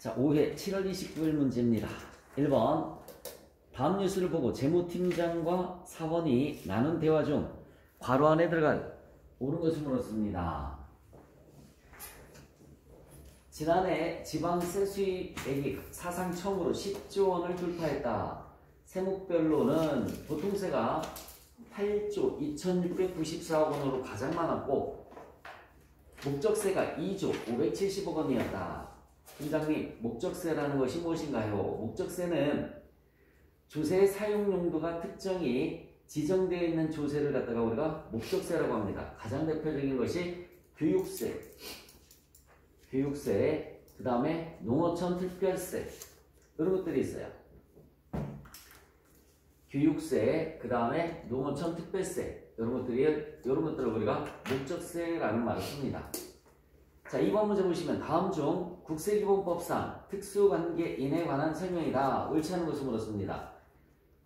자, 5회 7월 29일 문제입니다. 1번. 다음 뉴스를 보고 재무팀장과 사원이 나눈 대화 중 괄호 안에 들어갈 옳은 것을 물었습니다. 지난해 지방세 수입액이 사상 처음으로 10조 원을 돌파했다. 세목별로는 보통세가 8조 2694억 원으로 가장 많았고 목적세가 2조 570억 원이었다. 팀장님, 목적세라는 것이 무엇인가요? 목적세는 조세의 사용 용도가 특정이 지정되어 있는 조세를 갖다가 우리가 목적세라고 합니다. 가장 대표적인 것이 교육세, 그 다음에 농어촌 특별세 이런 것들이 있어요. 교육세, 그 다음에 농어촌 특별세 이런 것들을 우리가 목적세라는 말을 씁니다. 자, 2번 문제 보시면 다음 중 국세기본법상 특수관계인에 관한 설명이다. 옳지 않은 것을 물었습니다.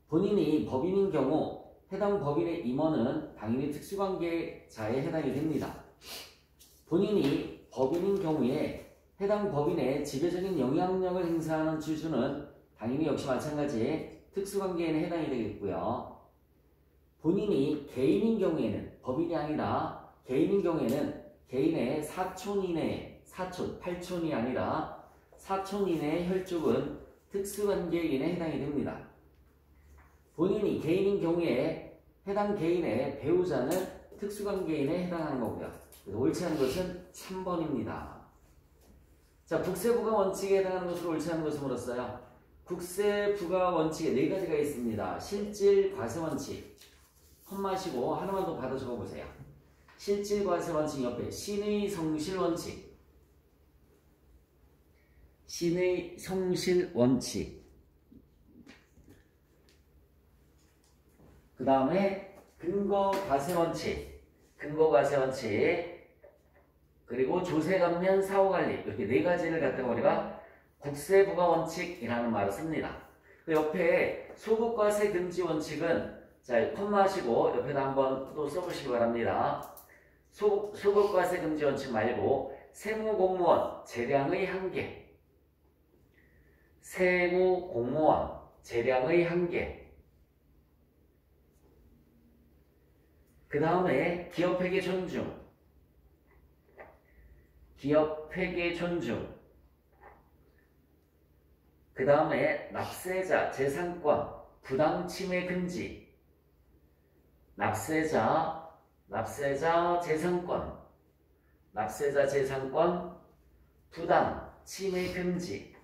본인이 법인인 경우 해당 법인의 임원은 당연히 특수관계자에 해당이 됩니다. 본인이 법인인 경우에 해당 법인의 지배적인 영향력을 행사하는 주주는 당연히 역시 마찬가지 특수관계인에 해당이 되겠고요. 본인이 개인인 경우에는 법인이 아니라 개인인 경우에는 개인의 사촌 이내에, 8촌이 아니라 사촌 이내의 혈족은 특수관계인에 해당이 됩니다. 본인이 개인인 경우에 해당 개인의 배우자는 특수관계인에 해당하는 거고요. 그래서 옳지 않은 것은 3번입니다. 자, 국세부가 원칙에 해당하는 것으로 옳지 않은 것을 물었어요. 국세부가 원칙에 4가지가 있습니다. 실질, 과세 원칙. 헛마시고 하나만 더 받아 적어보세요. 실질 과세 원칙 옆에 신의 성실 원칙, 신의 성실 원칙, 그 다음에 근거 과세 원칙, 그리고 조세 감면 사후 관리, 이렇게 4가지를 갖다가 우리가 국세부가 원칙이라는 말을 씁니다. 그 옆에 소급 과세 금지 원칙은 자, 컴마 하시고 옆에다 한번 또 써보시기 바랍니다. 소급과세 금지 원칙 말고 세무공무원 재량의 한계, 세무공무원 재량의 한계, 그 다음에 기업회계 존중, 그 다음에 납세자 재산권 부당 침해 금지, 납세자 재산권 부당 침해 금지.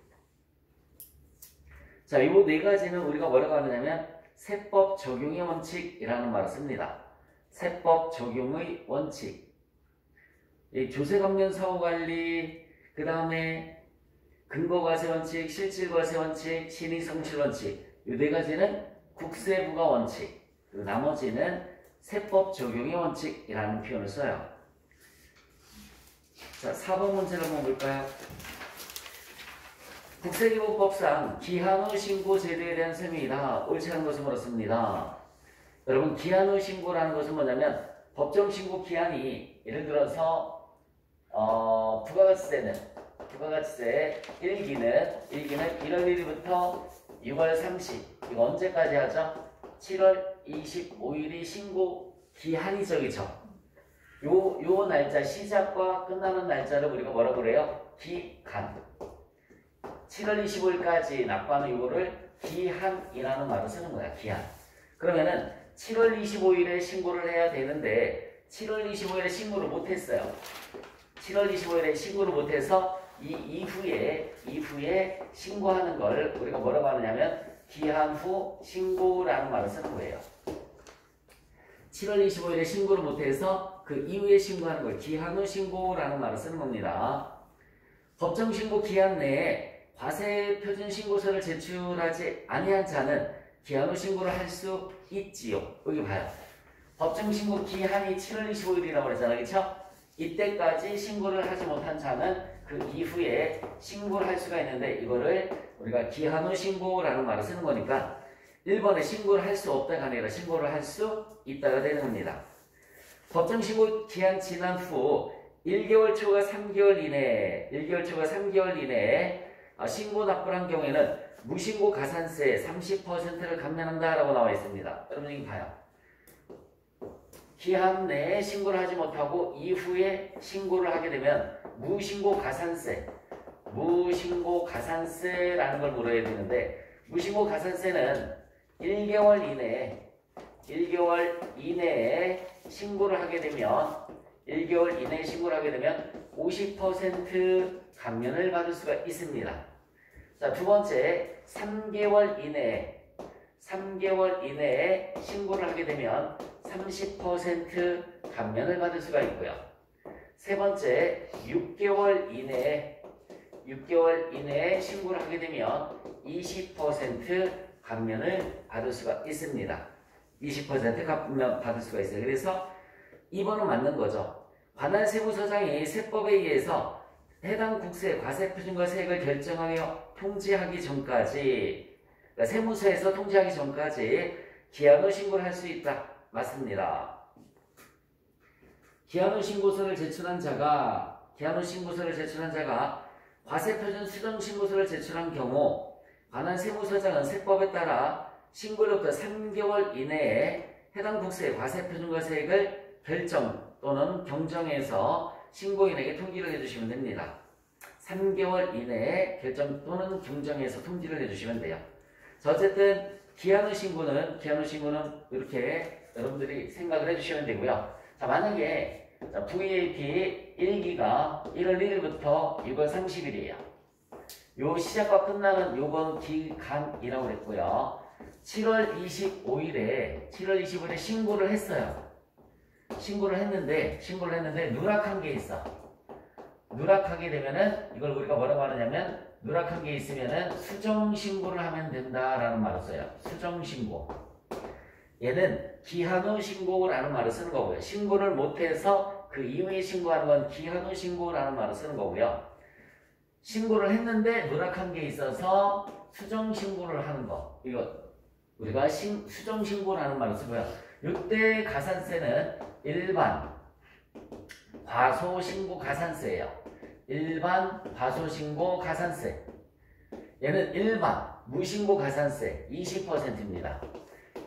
자, 이 4가지는 우리가 뭐라고 하느냐면 세법 적용의 원칙이라는 말을 씁니다. 세법 적용의 원칙. 이 조세 감면 사후 관리, 그 다음에 근거 과세 원칙, 실질 과세 원칙, 신의 성실 원칙. 이 4가지는 국세부가 원칙. 그리고 나머지는 세법 적용의 원칙이라는 표현을 써요. 자, 4번 문제를 한번 볼까요? 국세기본법상 기한 후 신고 제도에 대한 설명이다. 옳지 않은 것을 물었습니다. 여러분, 기한 후 신고라는 것은 뭐냐면 법정 신고 기한이 예를 들어서 부가가치세 1기는 1월 1일부터 6월 30, 이거 언제까지 하죠? 7월 25일이 신고 기한이죠. 요 날짜, 시작과 끝나는 날짜를 우리가 뭐라고 그래요? 기간. 7월 25일까지 납부하는 요거를 기한이라는 말을 쓰는 거야. 기한. 그러면은 7월 25일에 신고를 해야 되는데 7월 25일에 신고를 못했어요. 7월 25일에 신고를 못해서 이 이후에 신고하는 걸 우리가 뭐라고 하느냐면 기한 후 신고라는 말을 쓰는 거예요. 7월 25일에 신고를 못해서 그 이후에 신고하는 걸 기한 후 신고라는 말을 쓰는 겁니다. 법정 신고 기한 내에 과세 표준 신고서를 제출하지 아니한 자는 기한 후 신고를 할 수 있지요. 여기 봐요. 법정 신고 기한이 7월 25일이라고 그랬잖아요. 그렇죠? 이때까지 신고를 하지 못한 자는 그 이후에 신고를 할 수가 있는데 이거를 우리가 기한 후 신고라는 말을 쓰는 거니까 1번에 신고를 할 수 없다가 아니라 신고를 할 수 있다가 되는 겁니다. 법정 신고 기한 지난 후 1개월 초과 3개월 이내에 신고 납부를 한 경우에는 무신고 가산세 30%를 감면한다라고 나와 있습니다. 여러분 이거 봐요. 기한 내에 신고를 하지 못하고 이후에 신고를 하게 되면 무신고 가산세라는 걸 물어야 되는데, 무신고 가산세는 1개월 이내에 신고를 하게 되면 50% 감면을 받을 수가 있습니다. 자, 두 번째, 3개월 이내에 신고를 하게 되면 30% 감면을 받을 수가 있고요. 세 번째, 6개월 이내에 신고를 하게 되면 20% 감면을 받을 수가 있습니다. 20% 감면 받을 수가 있어요. 그래서 2번은 맞는 거죠. 관할 세무서장이 세법에 의해서 해당 국세 과세표준과 세액을 결정하여 통지하기 전까지, 그러니까 세무서에서 통지하기 전까지 기한 후 신고를 할 수 있다. 맞습니다. 기한 후 신고서를 제출한 자가 과세표준 수정신고서를 제출한 경우 관할 세무서장은 세법에 따라 신고로부터 3개월 이내에 해당 국세의 과세표준과 세액을 결정 또는 경정해서 신고인에게 통지를 해주시면 됩니다. 3개월 이내에 결정 또는 경정해서 통지를 해주시면 돼요. 자, 어쨌든 기한 후 신고는 이렇게 여러분들이 생각을 해주시면 되고요. 자, 만약에 VAP 1기가 1월 1일부터 6월 30일이에요. 요 시작과 끝나는 요번 기간이라고 그랬고요. 7월 25일에 신고를 했어요. 신고를 했는데 누락한 게 있어. 누락하게 되면은 이걸 우리가 뭐라고 하느냐면, 누락한 게 있으면은 수정신고를 하면 된다라는 말을 써요. 수정신고. 얘는 기한 후 신고라는 말을 쓰는 거고요. 신고를 못해서 그 이후에 신고하는 건 기한 후 신고라는 말을 쓰는 거고요. 신고를 했는데 누락한 게 있어서 수정신고를 하는 거. 이거 우리가 수정신고라는 말을 쓰고요. 이때 가산세는 일반 과소신고 가산세예요. 일반 과소신고 가산세. 얘는 일반 무신고 가산세 20%입니다.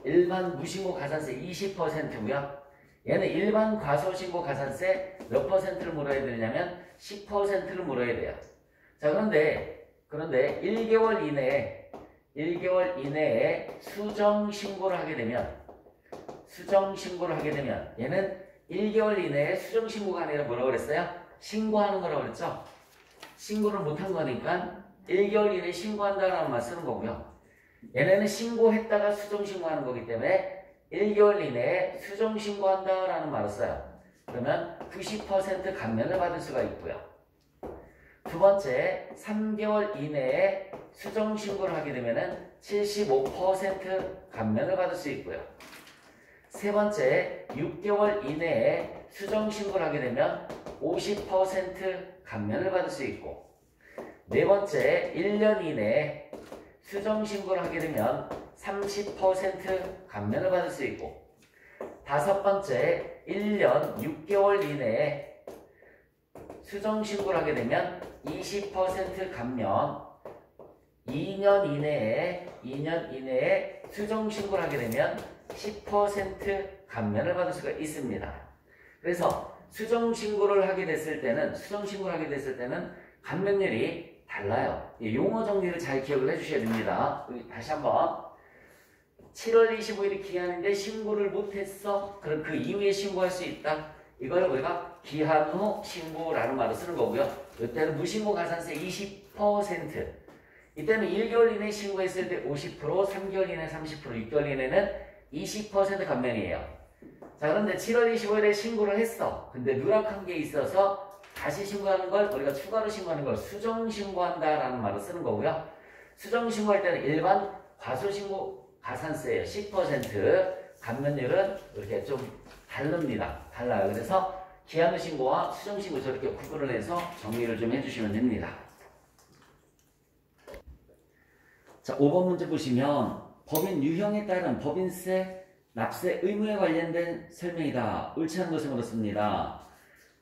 일반 무신고 가산세 20%고요. 얘는 일반 과소신고 가산세 몇 퍼센트를 물어야 되냐면 10%를 물어야 돼요. 자, 그런데 1개월 이내에 수정신고를 하게 되면 얘는 1개월 이내에 수정신고가 아니라 뭐라고 그랬어요? 신고하는 거라고 그랬죠? 신고를 못한 거니까 1개월 이내에 신고한다라는 말 쓰는 거고요. 얘네는 신고했다가 수정신고하는 거기 때문에 1개월 이내에 수정신고한다라는 말을 써요. 그러면 90% 감면을 받을 수가 있고요. 두 번째, 3개월 이내에 수정신고를 하게 되면 75% 감면을 받을 수 있고요. 세 번째, 6개월 이내에 수정신고를 하게 되면 50% 감면을 받을 수 있고, 네 번째, 1년 이내에 수정신고를 하게 되면 30% 감면을 받을 수 있고, 다섯 번째, 1년 6개월 이내에 수정신고를 하게 되면 20% 감면, 2년 이내에 수정신고를 하게 되면 10% 감면을 받을 수가 있습니다. 그래서 수정신고를 하게 됐을 때는 감면율이 달라요. 용어 정리를 잘 기억을 해주셔야 됩니다. 다시 한번. 7월 25일이 기한인데 신고를 못했어. 그럼 그 이후에 신고할 수 있다. 이걸 우리가 기한 후 신고라는 말을 쓰는 거고요. 이때는 무신고 가산세 20%. 이때는 1개월 이내에 신고했을 때 50%, 3개월 이내 30%, 6개월 이내는 20% 감면이에요. 자, 그런데 7월 25일에 신고를 했어. 근데 누락한 게 있어서 다시 신고하는 걸 우리가 추가로 신고하는 걸 수정신고한다라는 말을 쓰는 거고요. 수정신고할 때는 일반 과소신고 가산세예요. 10%. 감면율은 이렇게 좀 달라요. 그래서 기한 후 신고와 수정신고 저렇게 구분을 해서 정리를 좀 해주시면 됩니다. 자, 5번 문제 보시면 법인 유형에 따른 법인세, 납세 의무에 관련된 설명이다. 옳지 않은 것을 물었습니다.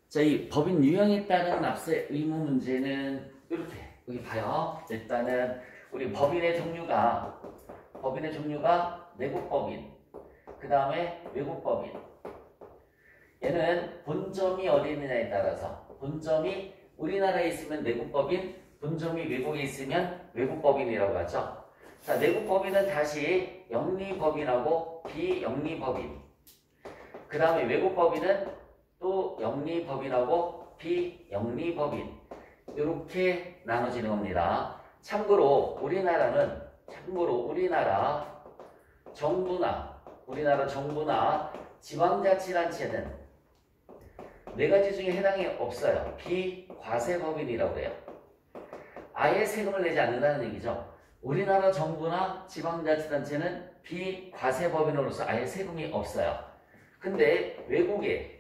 자, 이 법인 유형에 따른 납세 의무 문제는 이렇게 여기 봐요. 일단은 우리 법인의 종류가 내국법인, 그 다음에 외국법인. 얘는 본점이 어디 있느냐에 따라서 본점이 우리나라에 있으면 내국법인, 본점이 외국에 있으면 외국법인이라고 하죠. 자, 내국법인은 다시 영리법인하고 비영리법인. 그 다음에 외국법인은 또 영리법인하고 비영리법인. 이렇게 나눠지는 겁니다. 참고로 우리나라 정부나 지방자치단체는 네 가지 중에 해당이 없어요. 비과세법인이라고 해요. 아예 세금을 내지 않는다는 얘기죠. 우리나라 정부나 지방자치단체는 비과세법인으로서 아예 세금이 없어요. 근데 외국의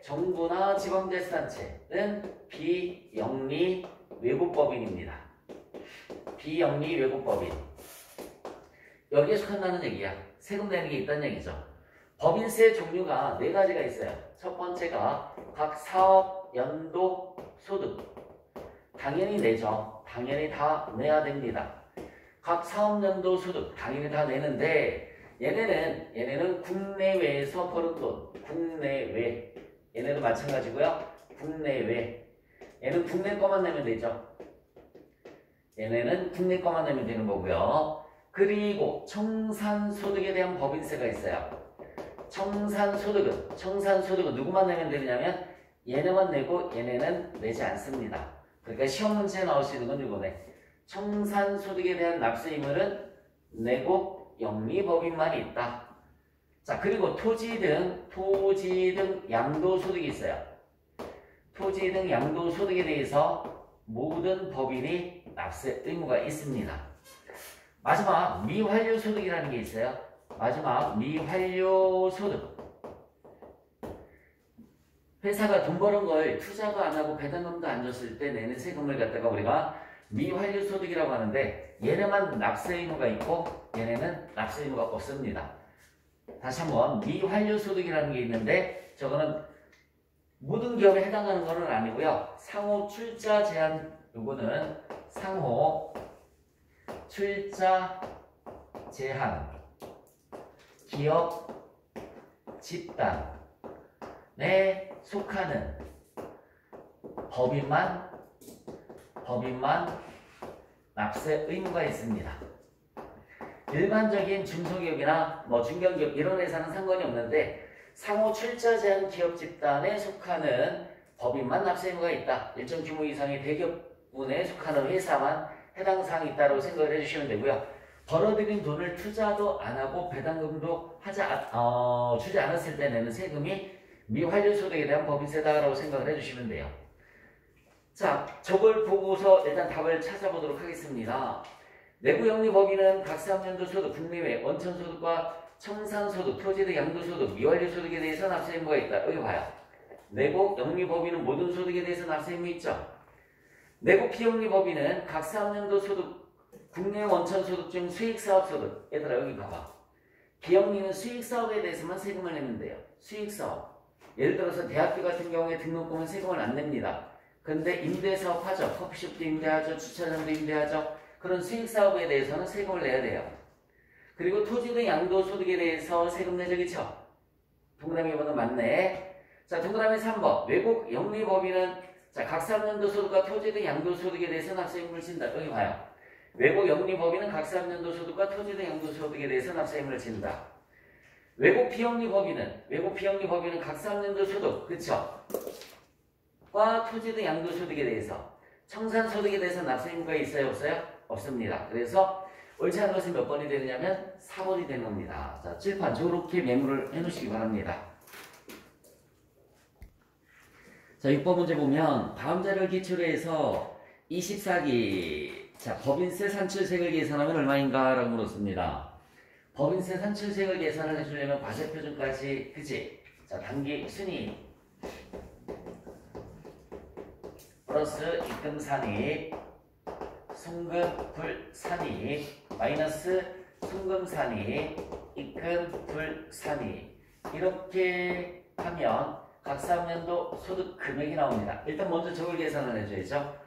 정부나 지방자치단체는 비영리 외국법인입니다. 비영리 외국법인. 여기에 속한다는 얘기야. 세금 내는 게 있다는 얘기죠. 법인세 종류가 네 가지가 있어요. 첫 번째가 각 사업 연도 소득. 당연히 내죠. 당연히 다 내야 됩니다. 각 사업 연도 소득 당연히 다 내는데 얘네는 국내외에서 버는 돈. 국내외. 얘네도 마찬가지고요. 국내외. 얘는 국내 거만 내면 되죠. 얘네는 국내 거만 내면 되는 거고요. 그리고 청산소득에 대한 법인세가 있어요. 청산소득은 누구만 내면 되느냐면 얘네만 내고 얘네는 내지 않습니다. 그러니까 시험 문제에 나올 수 있는 건 이거네. 청산소득에 대한 납세 의무는 내국 영리법인만 있다. 자, 그리고 토지 등 양도소득이 있어요. 토지 등 양도소득에 대해서 모든 법인이 납세 의무가 있습니다. 마지막 미환류소득이라는 게 있어요. 미환류소득. 회사가 돈 버는 걸 투자도 안 하고 배당금도 안 줬을 때 내는 세금을 갖다가 우리가 미환류소득이라고 하는데 얘네만 납세 의무가 있고 얘네는 납세 의무가 없습니다. 다시 한번 미환류소득이라는 게 있는데 저거는 모든 기업에 해당하는 것은 아니고요. 상호 출자 제한, 요거는 상호 출자 제한 기업 집단에 속하는 법인만 납세 의무가 있습니다. 일반적인 중소기업이나 중견기업 이런 회사는 상관이 없는데 상호 출자 제한 기업 집단에 속하는 법인만 납세 의무가 있다. 일정 규모 이상의 대기업군에 속하는 회사만 해당 사항이 있다고 생각을 해주시면 되고요. 벌어들인 돈을 투자도 안 하고 배당금도 주지 않았을 때 내는 세금이 미환류소득에 대한 법인세다라고 생각을 해주시면 돼요. 자, 저걸 보고서 일단 답을 찾아보도록 하겠습니다. 내국영리법인은 각 사업연도 소득, 국내외 원천소득과 청산소득, 토지등 양도소득, 미환류소득에 대해서 납세 의무가 있다. 여기 봐요. 내국영리법인은 모든 소득에 대해서 납세 의무 있죠. 내국비영리법인은 각 사업연도 소득, 국내 원천소득 중 수익사업소득. 얘들아 여기 봐봐. 비영리는 수익사업에 대해서만 세금을 내면 돼요. 수익사업. 예를 들어서 대학교 같은 경우에 등록금은 세금을 안 냅니다. 근데 임대사업 하죠. 커피숍도 임대하죠. 주차장도 임대하죠. 그런 수익사업에 대해서는 세금을 내야 돼요. 그리고 토지 등 양도소득에 대해서 세금 내죠. 그쵸? 동그라미 번호 맞네. 자, 동그라미 3번. 외국 영리법인은 각 사업연도 소득과 토지 등 양도소득에 대해서 납세 의무를 진다. 여기 봐요. 외국 영리법인은 각 사업연도 소득과 토지 등 양도소득에 대해서 납세 의무를 진다. 외국 비영리법인은 각 사업연도 소득, 그쵸? 과 토지 등 양도소득에 대해서 청산소득에 대해서 납세 의무가 있어요? 없어요? 없습니다. 그래서 옳지 않은 것은 몇 번이 되느냐면 4번이 되는 겁니다. 자, 칠판 저렇게 메모를 해놓으시기 바랍니다. 자, 6번 문제 보면 다음 자료를 기초로 해서 24기 자, 법인세 산출세액을 계산하면 얼마인가? 라고 물었습니다. 법인세 산출세액을 계산을 해주려면 과세표준까지, 그치? 자, 단기 순이익 플러스 입금산이익, 송금불산이익, 마이너스 송금산이익, 입금불산이익. 이렇게 하면 각 사업연도 소득 금액이 나옵니다. 일단 먼저 저걸 계산을 해줘야죠.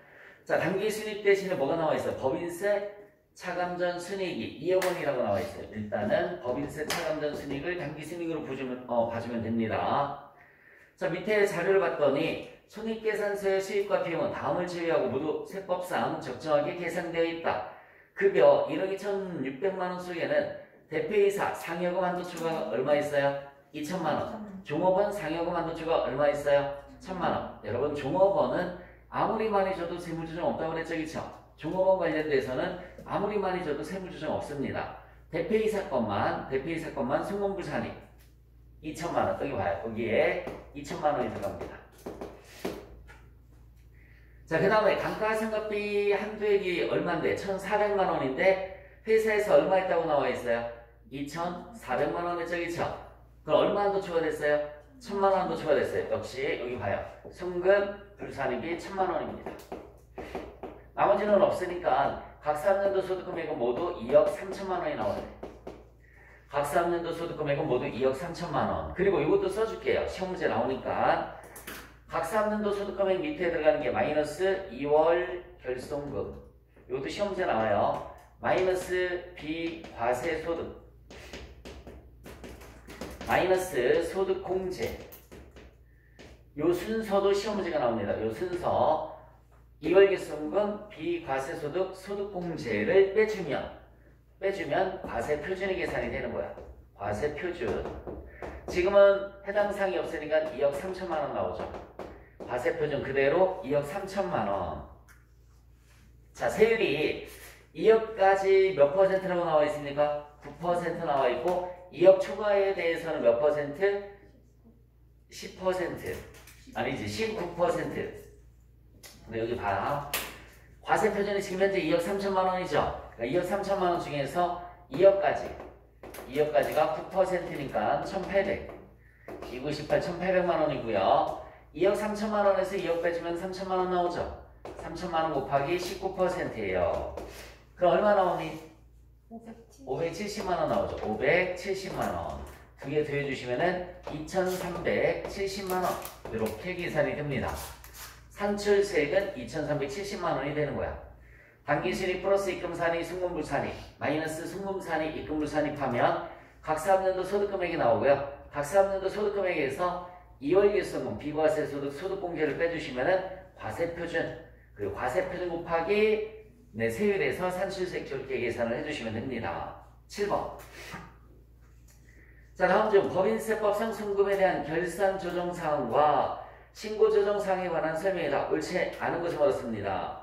자, 단기 순익 대신에 뭐가 나와 있어요? 법인세, 차감전 순익이 2억 원이라고 나와 있어요. 일단은 법인세, 차감전 순익을 단기 순익으로 봐주면 됩니다. 자, 밑에 자료를 봤더니 손익계산서의 수익과 비용은 다음을 제외하고 모두 세법상 적정하게 계산되어 있다. 급여 1억 2,600만 원 속에는 대표이사 상여금 한도초가 얼마 있어요? 2천만 원. 종업원 상여금 한도초가 얼마 있어요? 1,000만 원. 여러분, 종업원은 아무리 많이 줘도 세무조정 없다고 그랬죠, 그쵸? 종업원 관련돼서는 아무리 많이 줘도 세무조정 없습니다. 대표이사 것만 승무원부산이 2천만 원. 여기 봐요. 여기에 2천만 원이 들어갑니다. 자, 그 다음에 감가상각비 한도액이 얼마인데? 1,400만 원인데 회사에서 얼마 했다고 나와 있어요? 2,400만 원 했죠, 그쵸? 그럼 얼마 한도 초과됐어요? 1,000만 원 한도 초과됐어요. 역시 여기 봐요. 송금 불산입이 1,000만 원입니다. 나머지는 없으니까 각 3년도 소득금액은 모두 2억 3천만 원이 나와요. 각 3년도 소득금액은 모두 2억 3천만 원. 그리고 이것도 써줄게요. 시험 문제 나오니까. 각 3년도 소득금액 밑에 들어가는 게 마이너스 2월 결손금. 이것도 시험 문제 나와요. 마이너스 비과세소득. 마이너스 소득공제. 요 순서도 시험 문제가 나옵니다. 요 순서. 2월 결손금, 비과세소득, 소득공제를 빼주면 과세표준이 계산이 되는 거야. 과세표준. 지금은 해당 사항이 없으니까 2억 3천만 원 나오죠. 과세표준 그대로 2억 3천만 원. 자, 세율이 2억까지 몇 퍼센트라고 나와 있습니까? 9% 나와 있고 2억 초과에 대해서는 몇 퍼센트? 10%. 아니지, 19%. 근데 여기 봐. 과세표준이 지금 현재 2억 3천만 원이죠. 그러니까 2억 3천만 원 중에서 2억까지가 9%니까 1,800. 298, 1,800만 원이고요. 2억 3천만 원에서 2억 빼주면 3천만 원 나오죠. 3천만 원 곱하기 19%예요. 그럼 얼마 나오니? 570만 원 나오죠. 570만 원. 두 개 더해주시면은 2,370만 원. 이렇게 계산이 됩니다. 산출세액은 2,370만 원이 되는 거야. 단기순익 플러스 입금산입, 승무원불산입, 마이너스 승무원산입, 입금불산입 하면 각 3년도 소득금액이 나오고요. 각 3년도 소득금액에서 2월 결손금, 비과세 소득, 소득공제를 빼주시면은 과세표준, 그리고 과세표준 곱하기 세율에서 산출세액 저렇게 계산을 해주시면 됩니다. 7번. 자, 다음 중 법인세법상 송금에 대한 결산 조정 사항과 신고 조정 사항에 관한 설명이다. 옳지 않은 것이 어렵습니다.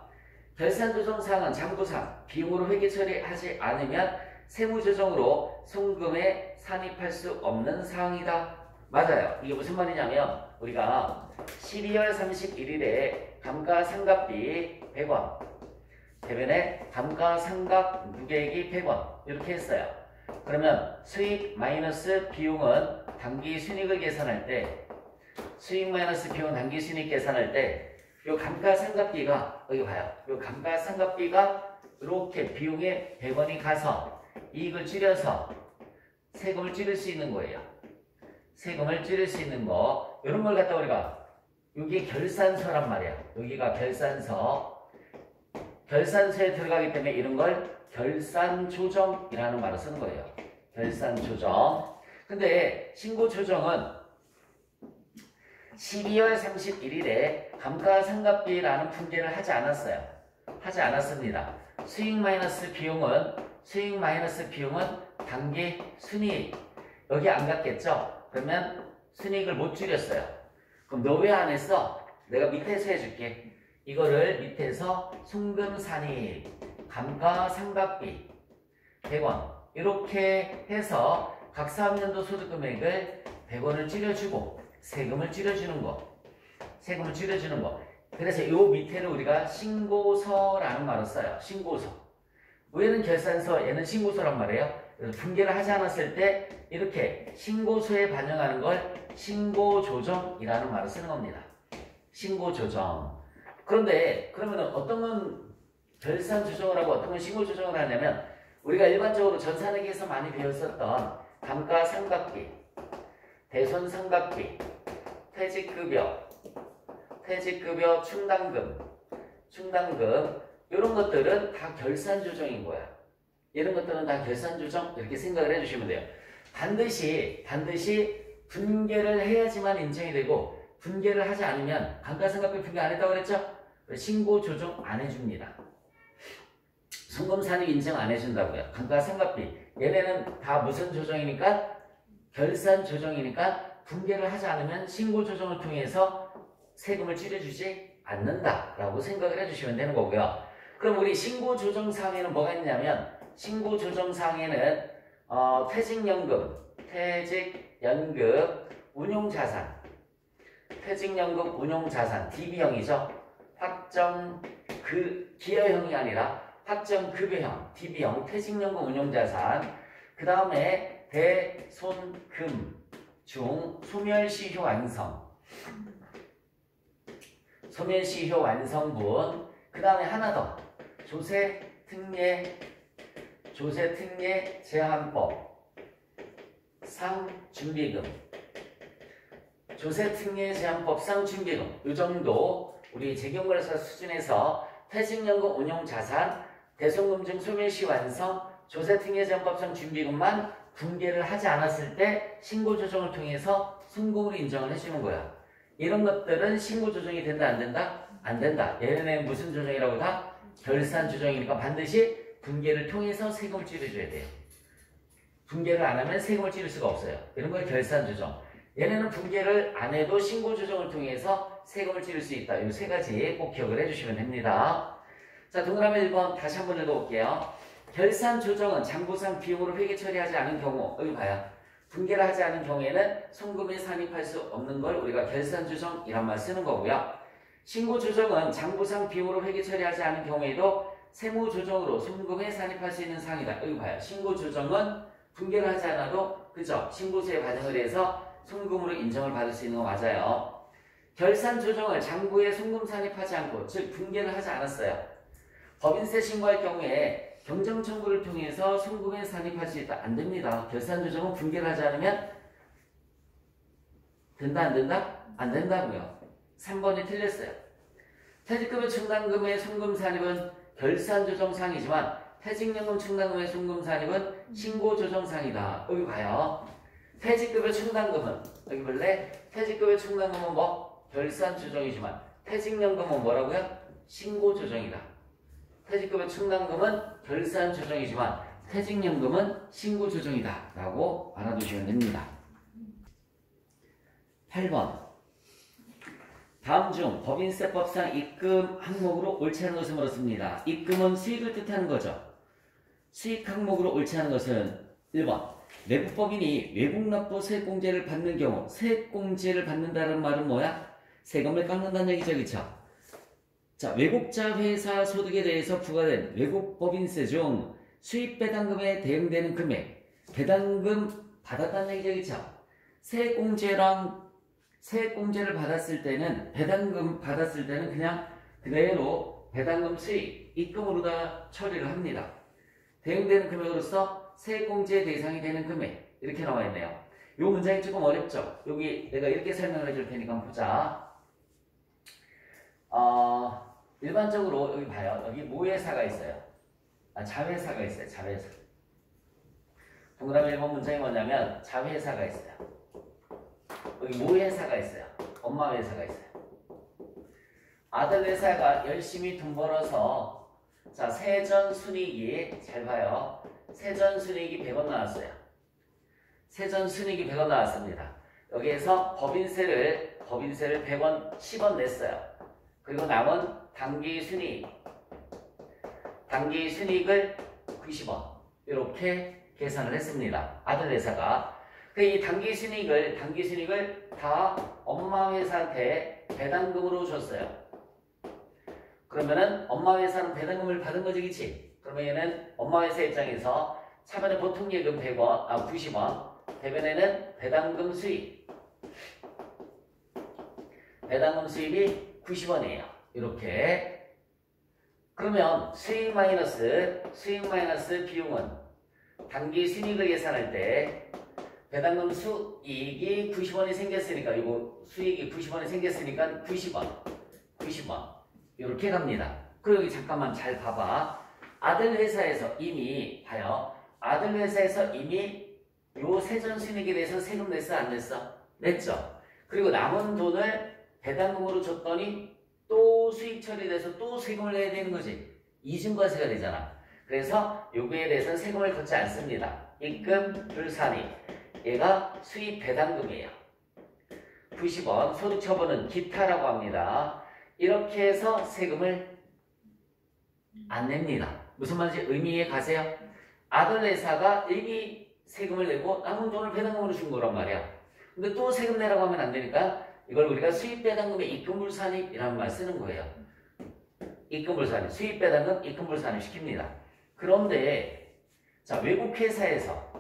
결산 조정 사항은 장부상, 비용으로 회계 처리하지 않으면 세무 조정으로 송금에 산입할 수 없는 사항이다. 맞아요. 이게 무슨 말이냐면 우리가 12월 31일에 감가상각비 100원, 대변에 감가상각 누계액이 100원 이렇게 했어요. 그러면 수익 마이너스 비용은 단기 순익을 계산할 때 수익 마이너스 비용 단기 순익 계산할 때 요 감가상각비가 여기 봐요. 요 감가상각비가 이렇게 비용에 100원이 가서 이익을 줄여서 세금을 줄일 수 있는 거예요. 세금을 줄일 수 있는 거 이런 걸 갖다 우리가 여기 결산서란 말이야. 여기가 결산서. 결산서에 들어가기 때문에 이런 걸 결산조정이라는 말을 쓰는 거예요. 결산조정. 근데 신고조정은 12월 31일에 감가상각비라는 품계를 하지 않았어요. 하지 않았습니다. 수익 마이너스 비용은 단기 순이익. 여기 안 갔겠죠? 그러면 순이익을 못 줄였어요. 그럼 너 왜 안 했어? 내가 밑에서 해줄게. 이거를 밑에서 송금산이익, 감가상각비 100원 이렇게 해서 각 3년도 소득금액을 100원을 줄여주고 세금을 줄여주는 거. 그래서 요 밑에는 우리가 신고서라는 말을 써요. 신고서. 얘는 결산서, 얘는 신고서란 말이에요. 그래서 분계를 하지 않았을 때 이렇게 신고서에 반영하는 걸 신고조정이라는 말을 쓰는 겁니다. 신고조정. 그런데 그러면 어떤 건 결산조정을 하고 어떤 건 신고조정을 하냐면 우리가 일반적으로 전산회계에서 많이 배웠었던 감가상각비, 대손상각비, 퇴직급여, 충당금, 충당금 이런 것들은 다 결산 조정인 거야. 이런 것들은 다 결산 조정 이렇게 생각을 해주시면 돼요. 반드시 분계를 해야지만 인정이 되고 분계를 하지 않으면 감가상각비 분계 안 했다고 그랬죠? 신고 조정 안 해줍니다. 송금산입 인정 안 해준다고요. 감가상각비 얘네는 다 무슨 조정이니까? 결산 조정이니까 분계를 하지 않으면 신고 조정을 통해서 세금을 줄여주지 않는다라고 생각을 해주시면 되는 거고요. 그럼 우리 신고 조정사항에는 뭐가 있냐면 신고 조정사항에는 퇴직연금, 운용자산, 퇴직연금 운용자산 DB형이죠. 기여형이 아니라 확정급여형 DB형 퇴직연금 운용자산. 그 다음에 대손금 중 소멸시효 완성분. 그 다음에 하나 더 조세특례 제한법 상준비금. 조세특례 제한법 상준비금 이 정도 우리 재경거래사 수준에서 퇴직연금 운용자산, 대손금 중 소멸시 완성, 조세특례 제한법상 준비금만 분계를 하지 않았을 때 신고조정을 통해서 순금으로 인정을 해주는 거야. 이런 것들은 신고조정이 된다 안 된다? 안 된다. 얘네는 무슨 조정이라고 다? 결산 조정이니까 반드시 분계를 통해서 세금을 줄여줘야 돼요. 분계를 안 하면 세금을 줄일 수가 없어요. 이런 걸 결산 조정. 얘네는 분계를 안 해도 신고 조정을 통해서 세금을 줄일 수 있다. 이 세 가지 꼭 기억을 해주시면 됩니다. 자, 동그라미 1번 다시 한번 읽어볼게요. 결산 조정은 장부상 비용으로 회계 처리하지 않은 경우, 여기 봐요. 분계를 하지 않은 경우에는 송금에 산입할 수 없는 걸 우리가 결산 조정이란 말 쓰는 거고요. 신고 조정은 장부상 비용으로 회계 처리하지 않은 경우에도 세무 조정으로 송금에 산입할 수 있는 사항이다. 여기 봐요. 신고 조정은 분계를 하지 않아도 그죠? 신고서에 반영을 해서 송금으로 인정을 받을 수 있는 거 맞아요. 결산 조정을 장부에 송금 산입하지 않고 즉 분계를 하지 않았어요. 법인세 신고할 경우에 경정 청구를 통해서 송금에 산입할 수 있다. 안 됩니다. 결산 조정은 분계를 하지 않으면 된다 안 된다? 안 된다고요. 3번이 틀렸어요. 퇴직급여 충당금의 송금 산입은 결산 조정상이지만 퇴직연금 충당금의 송금 산입은 신고 조정상이다. 여기 봐요. 퇴직급여 충당금은 여기 볼래? 퇴직급여 충당금은 뭐? 결산 조정이지만 퇴직연금은 뭐라고요? 신고 조정이다. 퇴직급여 충당금은 결산 조정이지만 퇴직연금은 신고 조정이다 라고 알아두시면 됩니다. 8번 다음 중 법인세법상 입금 항목으로 옳지 않은 것을 물었습니다. 입금은 수익을 뜻하는 거죠. 수익 항목으로 옳지 않은 것은 1번 외국법인이 외국납부 세액공제를 받는 경우 세액공제를 받는다는 말은 뭐야? 세금을 깎는다는 얘기죠. 그쵸? 자, 외국자 회사 소득에 대해서 부과된 외국법인세 중 수입 배당금에 대응되는 금액 배당금 받았다는 얘기죠. 그쵸? 세액공제를 받았을 때는 배당금 받았을 때는 그냥 그대로 배당금 수익 입금으로 다 처리를 합니다. 대응되는 금액으로서 세액공제 대상이 되는 금액 이렇게 나와 있네요. 이 문장이 조금 어렵죠? 여기 내가 이렇게 설명을 해줄 테니까 한번 보자. 일반적으로 여기 봐요. 여기 모회사가 있어요. 자회사가 있어요. 자회사. 동그라미 1번 문장이 뭐냐면 자회사가 있어요. 여기 모회사가 있어요. 엄마 회사가 있어요. 아들 회사가 열심히 돈 벌어서 자, 세전순이익이 잘 봐요. 세전순이익이 100원 나왔어요. 세전순이익이 100원 나왔습니다. 여기에서 법인세를 100원, 10원 냈어요. 그리고 남은 당기순이익을 90원 이렇게 계산을 했습니다. 아들 회사가. 이 당기순이익을 다 엄마 회사한테 배당금으로 줬어요. 그러면은 엄마 회사는 배당금을 받은 거지, 그치? 그러면 얘는 엄마 회사 입장에서 차변에 보통 예금 90원, 대변에는 배당금 수입이 90원이에요. 이렇게. 그러면 수익 마이너스 비용은 당기 순이익을 계산할 때 배당금 수익이 90원이 생겼으니까 이거 수익이 90원이 생겼으니까 90원 이렇게 갑니다. 그리고 여기 잠깐만 잘 봐봐. 아들 회사에서 이미 봐요. 아들 회사에서 이미 요 세전순이익에 대해서 세금 냈어 안 냈어? 냈죠. 그리고 남은 돈을 배당금으로 줬더니 또 수익 처리돼서 또 세금을 내야 되는 거지. 이중과세가 되잖아. 그래서 요거에 대해서는 세금을 걷지 않습니다. 입금 불산입. 얘가 수입 배당금이에요. 90원. 소득 처분은 기타라고 합니다. 이렇게 해서 세금을 안 냅니다. 무슨 말인지 의미에 가세요? 아들 회사가 이미 세금을 내고 남은 돈을 배당금으로 준 거란 말이야. 근데 또 세금 내라고 하면 안 되니까 이걸 우리가 수입 배당금의 입금불산입이라는 말 쓰는 거예요. 입금불산입. 수입 배당금 입금불산입 시킵니다. 그런데 자, 외국회사에서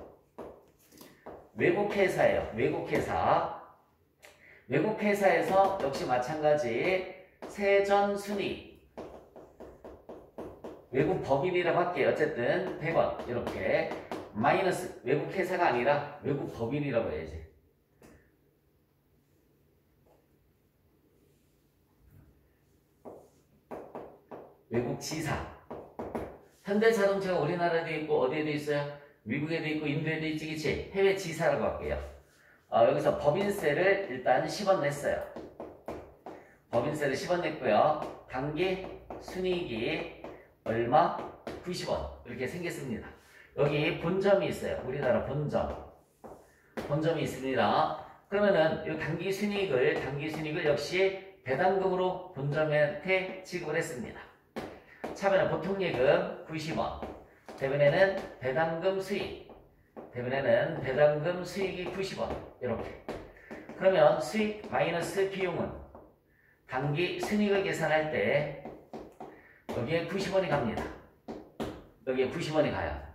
역시 마찬가지 세전순이익 외국 법인이라고 할게요. 어쨌든 100원 이렇게 마이너스 외국 회사가 아니라 외국 법인이라고 해야지. 외국 지사. 현대자동차가 우리나라에도 있고 어디에도 있어요? 미국에도 있고 인도에도 있지, 그치? 해외 지사라고 할게요. 여기서 법인세를 일단 10원 냈어요. 법인세를 10원 냈고요. 당기 순이익이 얼마? 90원 이렇게 생겼습니다. 여기 본점이 있어요. 우리나라 본점이 있습니다. 그러면은 이 당기 순이익을 역시 배당금으로 본점한테 지급을 했습니다. 차변은 보통예금 90원, 대변에는 배당금 수익이 90원 이렇게. 그러면 수익 마이너스 비용은 당기 순이익을 계산할 때 여기에 90원이 갑니다. 여기에 90원이 가요.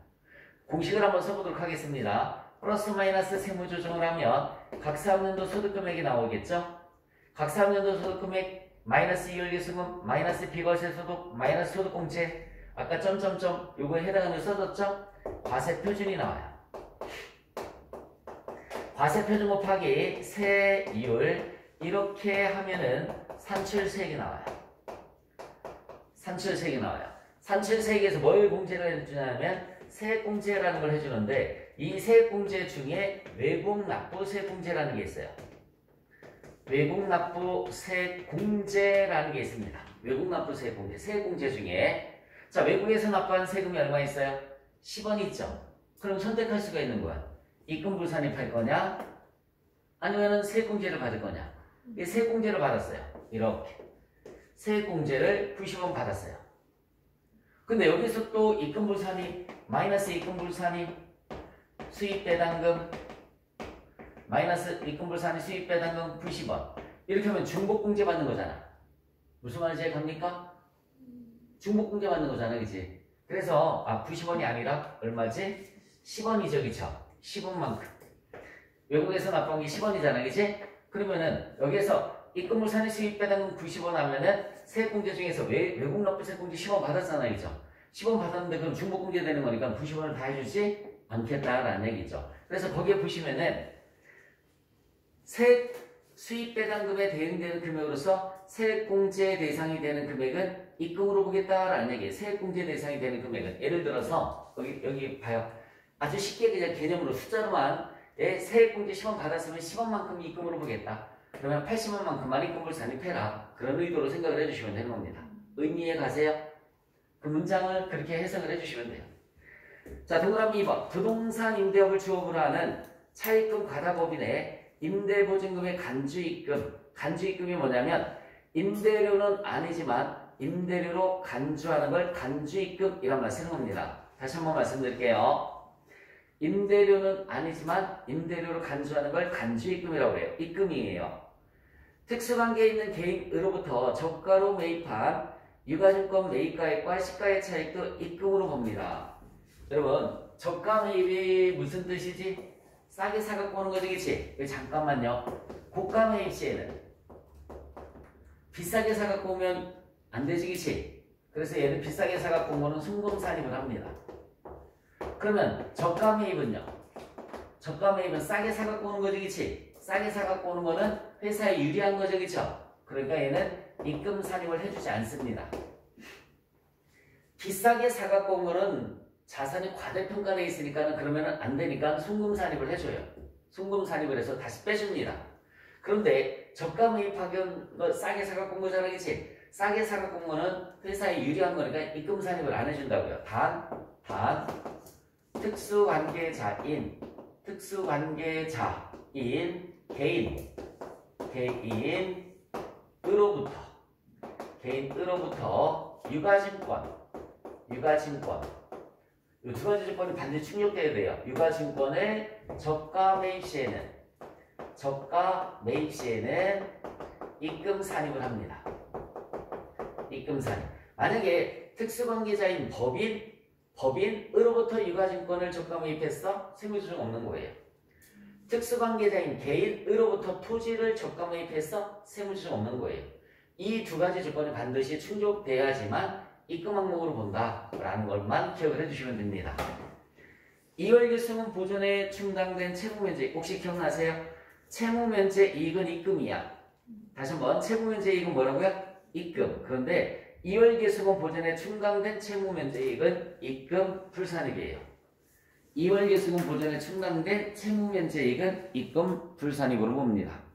공식을 한번 써보도록 하겠습니다. 플러스 마이너스 세무조정을 하면 각 사업년도 소득금액이 나오겠죠? 각 사업년도 소득금액 마이너스 이율계수금 마이너스 비과세 소득 마이너스 소득공제 아까 점점점 요거에 해당하는 써뒀죠? 과세표준이 나와요. 과세표준 곱하기 세이율 이렇게 하면은 산출세액이 나와요. 산출세액에서 뭘 공제를 해주냐면 세액공제라는 걸 해주는데 이 세액공제 중에 외국납부세액공제라는 게 있어요. 외국납부세액공제라는 게 있습니다. 외국납부세액공제, 세액공제 중에 자 외국에서 납부한 세금이 얼마 있어요? 10원 있죠. 그럼 선택할 수가 있는 거야. 입금불산입할 거냐 아니면 세액공제를 받을 거냐. 이 세액공제를 받았어요. 이렇게 세액공제를 90원 받았어요. 근데 여기서 또 입금불산입 마이너스 입금불산입 수입배당금 마이너스 입금불산입 수입배당금 90원 이렇게 하면 중복공제 받는 거잖아. 무슨 말인지 갑니까? 중복공제 받는 거잖아, 그치? 그래서 90원이 아니라 얼마지? 10원이죠, 그쵸? 10원만큼 외국에서 납부한 게 10원이잖아, 그치? 그러면은 여기에서 입금불산입 수입배당금 90원 하면은 세액공제 중에서 외국 납부 세액공제 10원 받았잖아, 그죠? 10원 받았는데 그럼 중복공제 되는 거니까 90원을 다 해주지 않겠다라는 얘기죠. 그래서 거기에 보시면은 세액 수입배당금에 대응되는 금액으로서 세액공제 대상이 되는 금액은 입금으로 보겠다라는 얘기예요. 세액공제 대상이 되는 금액은 예를 들어서 여기 봐요. 아주 쉽게 그냥 개념으로 숫자로만 세액공제 10원 받았으면 10원만큼 입금으로 보겠다. 그러면 80원만큼만 입금을 산입해라. 그런 의도로 생각을 해주시면 되는 겁니다. 의미에 가세요? 그 문장을 그렇게 해석을 해주시면 돼요. 자, 동그라미 2번. 부동산 임대업을 주업으로 하는 차입금 과다법인의 임대보증금의 간주입금. 간주입금이 뭐냐면 임대료는 아니지만 임대료로 간주하는 걸 간주입금이란 말 쓰는 겁니다. 다시 한번 말씀드릴게요. 임대료는 아니지만 임대료로 간주하는 걸 간주입금이라고 해요. 입금이에요. 특수관계에 있는 개인으로부터 저가로 매입한 유가증권 매입가액과 시가의 차익도 입금으로 봅니다. 여러분, 저가 매입이 무슨 뜻이지? 싸게 사갖고 오는 거지, 그치? 잠깐만요. 고가 매입 시에는 비싸게 사갖고 오면 안 되지, 그치? 그래서 얘는 비싸게 사갖고 온 거는 순금산입을 합니다. 그러면 저가 매입은요? 저가 매입은 싸게 사갖고 오는 거지, 그치? 싸게 사갖고 오는 거는 회사에 유리한 거죠, 그쵸? 그러니까 얘는 입금 산입을 해주지 않습니다. 비싸게 사갖고 온 거는 자산이 과대평가되어 있으니까 그러면은 안 되니까 순금 산입을 해줘요. 순금 산입을 해서 다시 빼줍니다. 그런데 저가 매입하기는 거 싸게 사갖고 온 거잖아, 그치? 싸게 사갖고 온 거는 회사에 유리한 거니까 입금 산입을 안 해준다고요. 단 특수관계자인 개인으로부터 유가증권 이 두 가지 조건이 반드시 충족돼야 돼요. 유가증권의 저가 매입 시에는 입금 산입을 합니다. 입금 산입. 만약에 특수관계자인 법인으로부터 유가증권을 저가 매입했어? 세무조정 없는 거예요. 특수관계자인 개인으로부터 토지를 저가 매입했어? 세무조정 없는 거예요. 이 두 가지 조건이 반드시 충족돼야지만 입금 항목으로 본다라는 것만 기억을 해주시면 됩니다. 2월 계수문 보존에 충당된 채무면제 혹시 기억나세요? 채무면제 이익은 입금이야. 다시 한번 채무면제 이익은 뭐라고요? 입금. 그런데 2월 계수문 보존에 충당된 채무면제 이익은 입금 불산입이에요. 2월 계수문 보존에 충당된 채무면제 이익은 입금 불산입으로 봅니다.